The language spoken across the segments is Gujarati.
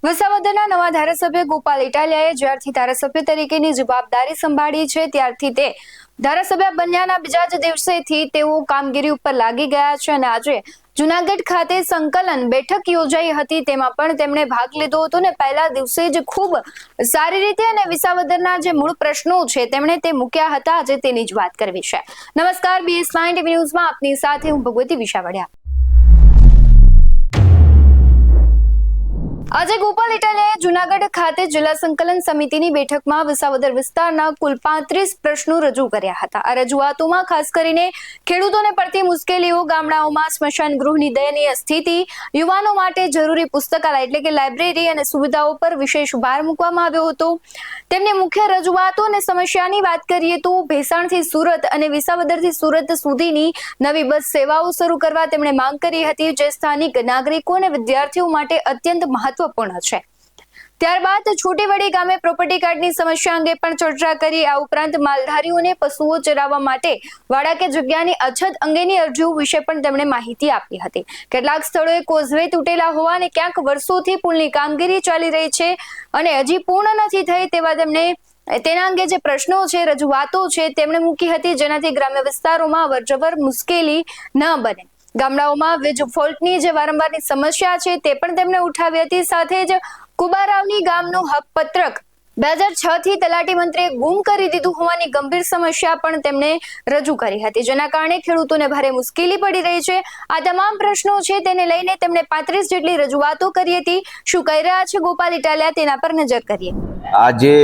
વિસાવદરના નવા ધારાસભ્ય ગોપાલ ઇટાલિયાએ જ્યારથી ધારાસભ્ય તરીકેની જવાબદારી સંભાળી છે ત્યારથી તે ધારાસભ્ય બન્યાના બીજા જ દિવસેથી તેઓ કામગીરી ઉપર લાગી ગયા છે અને આજે જૂનાગઢ ખાતે સંકલન બેઠક યોજાઈ હતી તેમાં પણ તેમણે ભાગ લીધો હતો ને પહેલા દિવસે જ ખૂબ સારી રીતે અને વિસાવદરના જે મૂળ પ્રશ્નો છે તેમણે તે મૂક્યા હતા. આજે તેની જ વાત કરવી છે. નમસ્કાર, BS9 TV ન્યૂઝમાં આપની સાથે હું ભગવતી વિસાવડિયા. આજે ગોપાલ ઇટાલિયાએ જૂનાગઢ ખાતે જિલ્લા સંકલન સમિતિની બેઠકમાં વિસાવદર વિસ્તારના કુલ 35 પ્રશ્નો રજૂ કર્યા હતા. આ રજૂઆતોમાં ખાસ કરીને ખેડૂતોને પડતી મુશ્કેલીઓ, ગામડાઓમાં સ્મશાન ગૃહની દયનીય સ્થિતિ, યુવાનો માટે જરૂરી પુસ્તકાલય એટલે કે લાઇબ્રેરી અને સુવિધાઓ પર વિશેષ ભાર મૂકવામાં આવ્યો હતો. તેમની મુખ્ય રજૂઆતો અને સમસ્યાની વાત કરીએ તો ભેસાણથી સુરત અને વિસાવદરથી સુરત સુધીની નવી બસ સેવાઓ શરૂ કરવા તેમણે માંગ કરી હતી, જે સ્થાનિક નાગરિકો અને વિદ્યાર્થીઓ માટે અત્યંત મહત્વપૂર્ણ છે. ત્યારબાદ છોટીવડી ગામે પ્રોપર્ટી કાર્ડની સમસ્યા અંગે પણ ચર્ચા કરી. આ ઉપરાંત માલધારીઓને પશુઓ ચરાવવા માટે વાડા કે જગ્યાની અછત અંગેની અરજીઓ વિશે પણ તેમણે માહિતી આપી હતી. કેટલાક સ્થળોએ કોઝવે તૂટેલા હોવા અને ક્યાંક વર્ષોથી પુલની કામગીરી ચાલી રહી છે અને હજી પૂર્ણ નથી થઈ તેવા તેમણે તેના અંગે જે પ્રશ્નો છે, રજૂઆતો છે તેમણે મૂકી હતી, જેનાથી ગ્રામ્ય વિસ્તારોમાં અવરજવર મુશ્કેલી ન બને. ગામડાઓમાં વીજ ફોલ્ટની જે વારંવારની સમસ્યા છે તે પણ તેમણે ઉઠાવી હતી. સાથે જ કુબારાવની ગામનું હકપત્રક 2006 થી તલાટી મંત્રીએ ગુમ કરી દીધું હોવાની ગંભીર સમસ્યા પણ તેમણે રજૂ કરી હતી, જેના કારણે ખેડૂતોને ભારે મુશ્કેલી પડી રહી છે. આ તમામ પ્રશ્નો છે તેને લઈને તેમણે 35 જેટલી રજૂઆતો કરી હતી. શું કહી રહ્યા છે ગોપાલ ઇટાલિયા તેના પર નજર કરીએ. આજે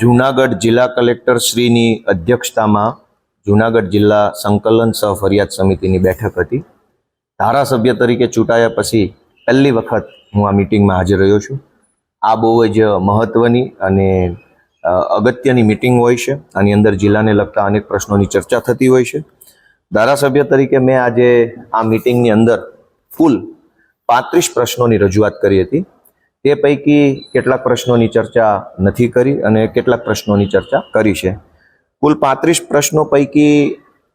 જૂનાગઢ જિલ્લા કલેક્ટર શ્રીની અધ્યક્ષતામાં જૂનાગઢ જિલ્લા સંકલન સહ ફરિયાદ સમિતિની બેઠક હતી. ધારાસભ્ય તરીકે ચૂંટાયા પછી પહેલી વખત હું આ મિટિંગમાં હાજર રહ્યો છું. આ બહુ જ મહત્વની અને અગત્યની મિટિંગ હોય છે. આની અંદર જિલ્લાને લગતા અનેક પ્રશ્નોની ચર્ચા થતી હોય છે. ધારાસભ્ય તરીકે મેં આજે આ મિટિંગની અંદર કુલ 35 પ્રશ્નોની રજૂઆત કરી હતી. તે પૈકી કેટલાક પ્રશ્નોની ચર્ચા નથી કરી અને કેટલાક પ્રશ્નોની ચર્ચા કરી છે. કુલ 35 પ્રશ્નો પૈકી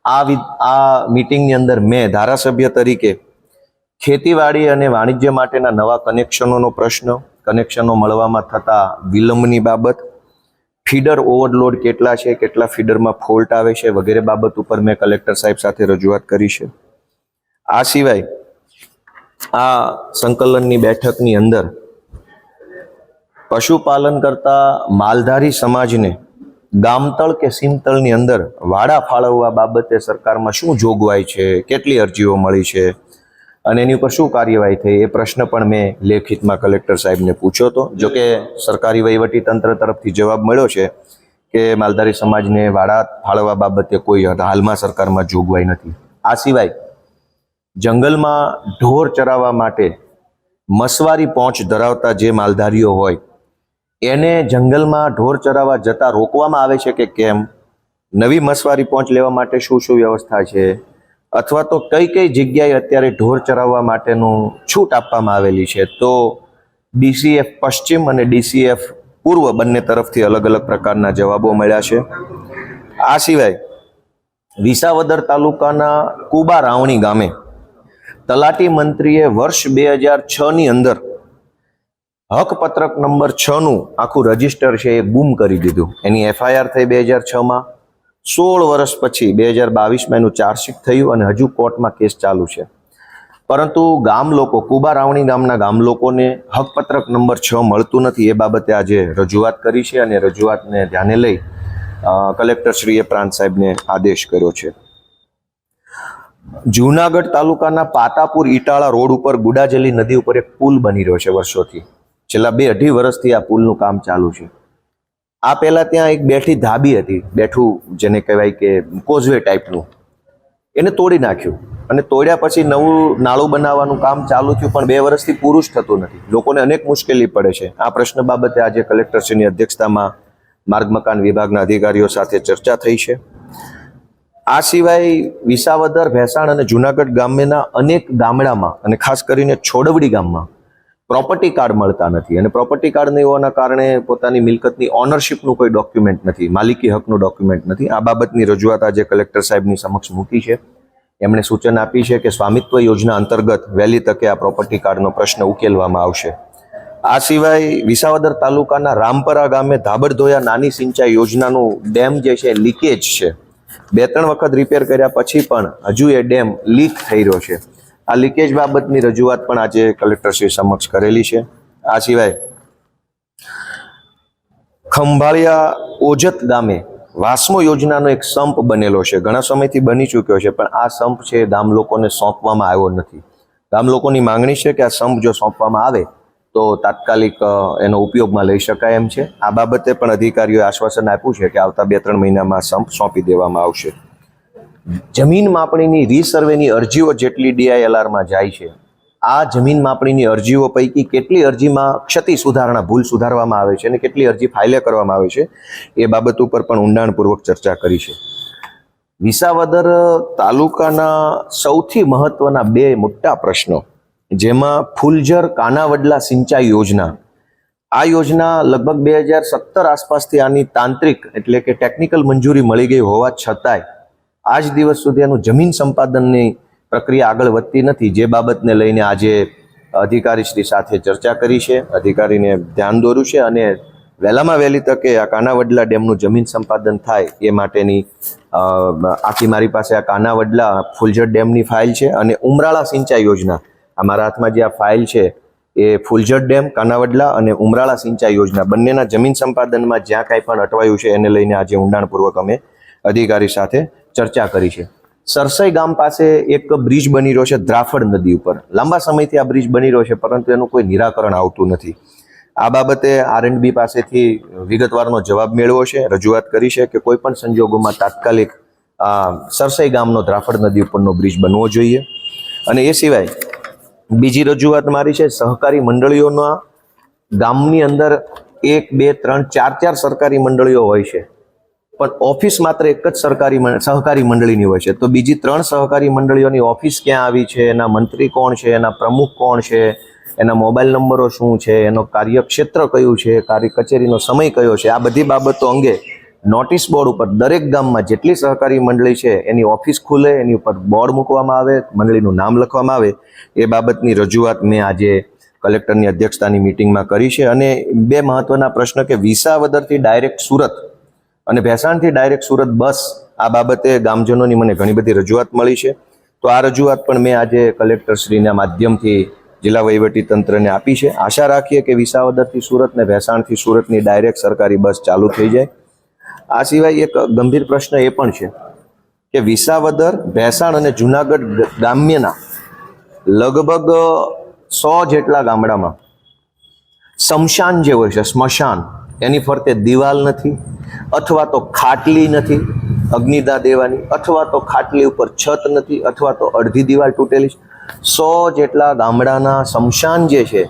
આ મિટિંગની અંદર મેં ધારાસભ્ય તરીકે ખેતીવાડી અને વાણિજ્ય માટેના નવા કનેક્શનોનો પ્રશ્ન, કનેક્શનો મળવામાં થતા વિલંબની બાબત, ફીડર ઓવરલોડ કેટલા છે, કેટલા ફીડરમાં ફોલ્ટ આવે છે વગેરે બાબત ઉપર મેં કલેક્ટર સાહેબ સાથે રજૂઆત કરી છે. આ સિવાય આ સંકલનની બેઠકની અંદર પશુપાલન કરતા માલધારી સમાજને ગામતળ કે સીમતળની અંદર વાડા ફાળવવા બાબતે સરકારમાં શું જોગવાઈ છે, કેટલી અરજીઓ મળી છે અને એની ઉપર શું કાર્યવાહી થઈ, એ પ્રશ્ન પણ મેં લેખિતમાં કલેક્ટર સાહેબને પૂછ્યો હતો. જોકે સરકારી વહીવટી તંત્ર તરફથી જવાબ મળ્યો છે કે માલધારી સમાજને વાડા ફાળવવા બાબતે કોઈ હાલમાં સરકારમાં જોગવાઈ નથી. આ સિવાય જંગલમાં ઢોર ચરાવવા માટે મસવારી પહોંચ ધરાવતા જે માલધારીઓ હોય એને જંગલમાં ઢોર ચરાવવા જતા રોકવામાં આવે છે કે કેમ, નવી મસવારી પહોંચ લેવા માટે શું શું વ્યવસ્થા છે, અથવા તો કઈ કઈ જગ્યાએ અત્યારે ઢોર ચરાવવા માટેનું છૂટ આપવામાં આવેલી છે. તો DCF પશ્ચિમ અને DCF પૂર્વ બંને તરફથી અલગ અલગ પ્રકારના જવાબો મળ્યા છે. આ સિવાય વિસાવદર તાલુકાના કુબારાવણી ગામે તલાટી મંત્રીએ વર્ષ 2006ની અંદર હકપત્રક નંબર 6નું આખું રજીસ્ટર છે એ ગુમ કરી દીધું. એની FIR થઈ 2006માં. 16 વર્ષ પછી 2022માં એનું ચાર્જશીટ થયું અને હજુ કોર્ટમાં કેસ ચાલુ છે. પરંતુ ગામ લોકો, કુબારાવણી ગામના ગામ લોકોને હકપત્રક નંબર 6 મળતું નથી. એ બાબતે આજે રજૂઆત કરી છે અને રજૂઆતને ધ્યાને લઈ કલેક્ટરશ્રીએ પ્રાંત સાહેબને આદેશ કર્યો છે. જૂનાગઢ તાલુકાના પાતાપુર ઇટાળા રોડ ઉપર ગુડાજલી નદી ઉપર એક પુલ બની રહ્યો છે વર્ષોથી. છેલ્લા 2-2.5 વર્ષથી આ પુલનું કામ ચાલુ છે. આ પહેલા ત્યાં એક બેઠી ધાબી હતી, બેઠું જેને કહેવાય કે કોઝવે ટાઈપનું, એને તોડી નાખ્યું અને તોડ્યા પછી નવું નાળું બનાવવાનું કામ ચાલુ થયું, પણ 2 વર્ષથી પૂરું જ થતું નથી. લોકોને અનેક મુશ્કેલી પડે છે. આ પ્રશ્ન બાબતે આજે કલેક્ટરશ્રીની અધ્યક્ષતામાં માર્ગ મકાન વિભાગના અધિકારીઓ સાથે ચર્ચા થઈ છે. આ સિવાય વિસાવદર, ભેસાણ અને જૂનાગઢ ગામના અનેક ગામડામાં અને ખાસ કરીને છોડવડી ગામમાં પ્રોપર્ટી કાર્ડ મળતા નથી અને પ્રોપર્ટી કાર્ડ નહીં હોવાના કારણે પોતાની મિલકતની ઓનરશિપનું કોઈ ડોક્યુમેન્ટ નથી, માલિકી હકનું ડોક્યુમેન્ટ નથી. આ બાબતની રજૂઆત આજે કલેક્ટર સાહેબની સમક્ષ મૂકી છે. એમણે સૂચન આપી છે કે સ્વામિત્વ યોજના અંતર્ગત વહેલી તકે આ પ્રોપર્ટી કાર્ડનો પ્રશ્ન ઉકેલવામાં આવશે. આ સિવાય વિસાવદર તાલુકાના રામપરા ગામે ધાબડધોયા નાની સિંચાઈ યોજનાનું ડેમ જે છે લીકેજ છે. 2-3 વખત રિપેર કર્યા પછી પણ હજુ એ ડેમ લીક થઈ રહ્યો છે. આ લીકેજ બાબતની રજૂઆત પણ આજે કલેક્ટરશ્રી સમક્ષ કરેલી છે. આ સિવાય ખંભાળિયા ઓજત ગામે વાસ્મો યોજનાનો એક સંપ બનેલો છે, ઘણા સમયથી બની ચૂક્યો છે, પણ આ સંપ છે ગામ લોકોને સોંપવામાં આવ્યો નથી. ગામ લોકોની માંગણી છે કે આ સંપ જો સોંપવામાં આવે તો તાત્કાલિક એનો ઉપયોગમાં લઈ શકાય એમ છે. આ બાબતે પણ અધિકારીઓએ આશ્વાસન આપ્યું છે કે આવતા 2-3 મહિનામાં સંપ સોંપી દેવામાં આવશે. જમીન માપણીની રીસર્વેની અરજીઓ જેટલી DILRમાં જાય છે, આ જમીન માપણીની અરજીઓ પૈકી કેટલી અરજીમાં ક્ષતિ સુધારણા ભૂલ સુધારવામાં આવે છે અને કેટલી અરજી ફાઇલે કરવામાં આવે છે એ બાબત ઉપર પણ ઊંડાણપૂર્વક ચર્ચા કરી છે. વિસાવદર તાલુકાના સૌથી મહત્વના 2 મોટા પ્રશ્નો, જેમાં ફુલઝર કાનાવડલા સિંચાઈ યોજના, આ યોજના લગભગ 2017 આસપાસથી આની તાંત્રિક એટલે કે ટેકનિકલ મંજૂરી મળી ગઈ હોવા છતાંય આજ દિવસ સુધી એનું જમીન સંપાદનની પ્રક્રિયા આગળ વધતી નથી. જે બાબતને લઈને આજે અધિકારીશ્રી સાથે ચર્ચા કરી છે, અધિકારીને ધ્યાન દોર્યું છે અને વહેલામાં વહેલી તકે આ કાનાવડલા ડેમનું જમીન સંપાદન થાય એ માટેની આખી મારી પાસે આ કાનાવડલા ફુલઝર ડેમની ફાઇલ છે અને ઉમરાળા સિંચાઈ યોજના, આ મારા હાથમાં જે આ ફાઇલ છે એ ફુલઝર ડેમ, કાનાવડલા અને ઉમરાળા સિંચાઈ યોજના બંનેના જમીન સંપાદનમાં જ્યાં કાંઈ પણ અટવાયું છે એને લઈને આજે ઊંડાણપૂર્વક અમે અધિકારી સાથે ચર્ચા કરી છે. સરસઈ ગામ પાસે એક બ્રિજ બની રહ્યો છે દ્રાફડ નદી ઉપર. લાંબા સમયથી આ બ્રિજ બની રહ્યો છે પરંતુ એનું કોઈ નિરાકરણ આવતું નથી. આ બાબતે R&B પાસેથી વિગતવારનો જવાબ મેળવ્યો છે, રજૂઆત કરી છે કે કોઈ પણ સંજોગોમાં તાત્કાલિક સરસઈ ગામનો દ્રાફડ નદી ઉપરનો બ્રિજ બનવો જોઈએ. અને એ સિવાય બીજી રજૂઆત મારી છે સહકારી મંડળીઓના ગામની અંદર 1, 2, 3, 4 સરકારી મંડળીઓ હોય છે પણ ઓફિસ માત્ર એક જ સહકારી મંડળીની હોય છે. તો બીજી 3 સહકારી મંડળીઓની ઓફિસ ક્યાં આવી છે, એના મંત્રી કોણ છે, એના પ્રમુખ કોણ છે, એના મોબાઈલ નંબરો શું છે, એનો કાર્યક્ષેત્ર કયું છે, કચેરીનો સમય કયો છે, આ બધી બાબતો અંગે નોટિસ બોર્ડ ઉપર દરેક ગામમાં જેટલી સહકારી મંડળી છે એની ઓફિસ ખુલે, એની ઉપર બોર્ડ મૂકવામાં આવે, મંડળીનું નામ લખવામાં આવે, એ બાબતની રજૂઆત મેં આજે કલેક્ટરની અધ્યક્ષતાની મિટિંગમાં કરી છે. અને 2 મહત્વના પ્રશ્ન કે વિસાવદરથી ડાયરેક્ટ સુરત અને ભેસાણથી ડાયરેક્ટ સુરત બસ, આ બાબતે ગામજનોની મને ઘણી બધી રજૂઆત મળી છે. તો આ રજૂઆત પણ મેં આજે કલેક્ટરશ્રીના માધ્યમથી જિલ્લા વહીવટી તંત્રને આપી છે. આશા રાખીએ કે વિસાવદરથી સુરત ને ભેસાણથી સુરતની ડાયરેક્ટ સરકારી બસ ચાલુ થઈ જાય. આ સિવાય એક ગંભીર પ્રશ્ન એ પણ છે કે વિસાવદર, ભેસાણ અને જુનાગઢ ગ્રામ્યના લગભગ 100 જેટલા ગામડામાં સ્મશાન જે હોય છે, સ્મશાન, એની ફરતે દિવાલ નથી અથવા તો ખાટલી નથી અગ્નિદાહ દેવાની, અથવા તો ખાટલી ઉપર છત નથી, અથવા તો અડધી દિવાલ તૂટેલી છે. 100 જેટલા ગામડાના સ્મશાન જે છે,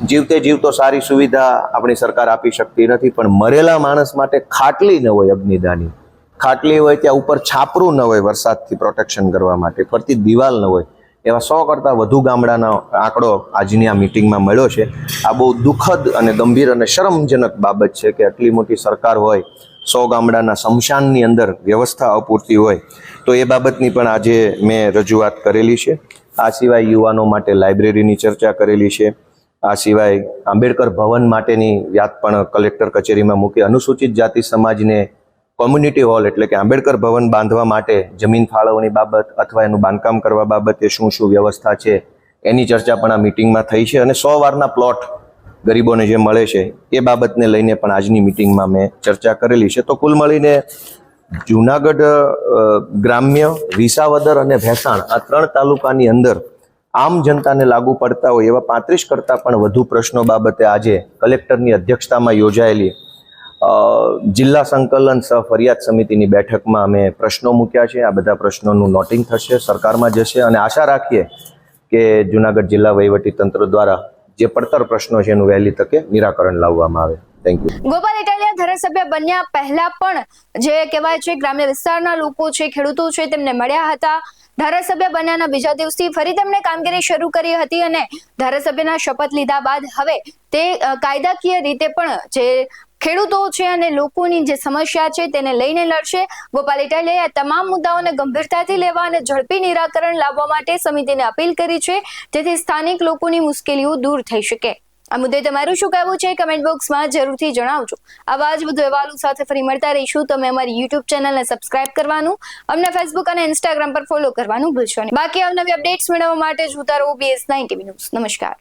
જીવતે જીવતો સારી સુવિધા આપણી સરકાર આપી શકતી નથી પણ મરેલા માણસ માટે ખાટલી ન હોય, અગ્નિદાહની ખાટલી હોય, ત્યાં ઉપર છાપરું ન હોય વરસાદથી પ્રોટેક્શન કરવા માટે, ફરતી દિવાલ ન હોય, એવા 100 કરતાં વધુ ગામડાનો આંકડો આજની આ મિટિંગમાં મળ્યો છે. આ બહુ દુઃખદ અને ગંભીર અને શરમજનક બાબત છે કે આટલી મોટી સરકાર હોય, 100 ગામડાના સ્મશાનની અંદર વ્યવસ્થા અપૂરતી હોય, તો એ બાબતની પણ આજે મેં રજૂઆત કરેલી છે. આ સિવાય યુવાનો માટે લાઇબ્રેરીની ચર્ચા કરેલી છે. આ સિવાય આંબેડકર ભવન માટેની વાત પણ કલેક્ટર કચેરીમાં મૂકી. અનુસૂચિત જાતિ સમાજને કોમ્યુનિટી હોલ એટલે કે આંબેડકર ભવન બાંધવા માટે જમીન ફાળવણી બાબત અથવા એનું બાંધકામ કરવા બાબતે શું વ્યવસ્થા છે એની ચર્ચા પણ આ મિટિંગમાં થઈ છે. અને 100 વારના પ્લોટ ગરીબોને જે મળે છે એ બાબતને લઈને પણ આજની મિટિંગમાં મેં ચર્ચા કરેલી છે. તો કુલ મળીને જુનાગઢ ગ્રામ્ય, વિસાવદર અને ભેસાણ આ 3 તાલુકાની અંદર આમ જનતાને લાગુ પડતા હોય એવા 35 કરતાં પણ વધુ પ્રશ્નો બાબતે આજે કલેક્ટરની અધ્યક્ષતામાં યોજાયેલી જિલ્લા સંકલન સહ ફરિયાદ સમિતિની બેઠકમાં અમે પ્રશ્નો મૂક્યા છે. આ બધા પ્રશ્નોનું નોટિંગ થશે, સરકારમાં જશે અને આશા રાખીએ કે જુનાગઢ જિલ્લા વહીવટી તંત્ર દ્વારા જે પડતર પ્રશ્નો છે એનું વહેલી તકે નિરાકરણ લાવવામાં આવે. Thank you. ગોપાલ ઇટાલિયા ધારાસભ્ય બન્યા પહેલા પણ જે કહેવાય છે ગ્રામ્ય વિસ્તારના લોકો છે, ખેડૂતો છે, તેમને મળ્યા હતા. ધારાસભ્ય બન્યાના બીજા દિવસથી ફરી તેમણે કામગીરી શરૂ કરી હતી અને ધારાસભ્યના શપથ લીધા બાદ હવે તે કાયદાકીય રીતે પણ જે ખેડૂતો છે અને લોકોની જે સમસ્યા છે તેને લઈને લડશે. ગોપાલ ઇટાલિયાએ આ તમામ મુદ્દાઓને ગંભીરતાથી લેવા અને ઝડપી નિરાકરણ લાવવા માટે સમિતિને અપીલ કરી છે જેથી સ્થાનિક લોકોની મુશ્કેલીઓ દૂર થઈ શકે. આ મુદ્દે તમારું શું કહેવું છે કમેન્ટ બોક્સમાં જરૂરથી જણાવજો. આવા જ વધુ અહેવાલો સાથે ફરી મળતા રહીશું. તમે અમારી યુટ્યુબ ચેનલને સબસ્ક્રાઇબ કરવાનું, અમને ફેસબુક અને ઇન્સ્ટાગ્રામ પર ફોલો કરવાનું ભૂલશો નહીં. બાકી અવનવી અપડેટ્સ મેળવવા માટે જોતા રહો BS9 TV ન્યૂઝ. નમસ્કાર.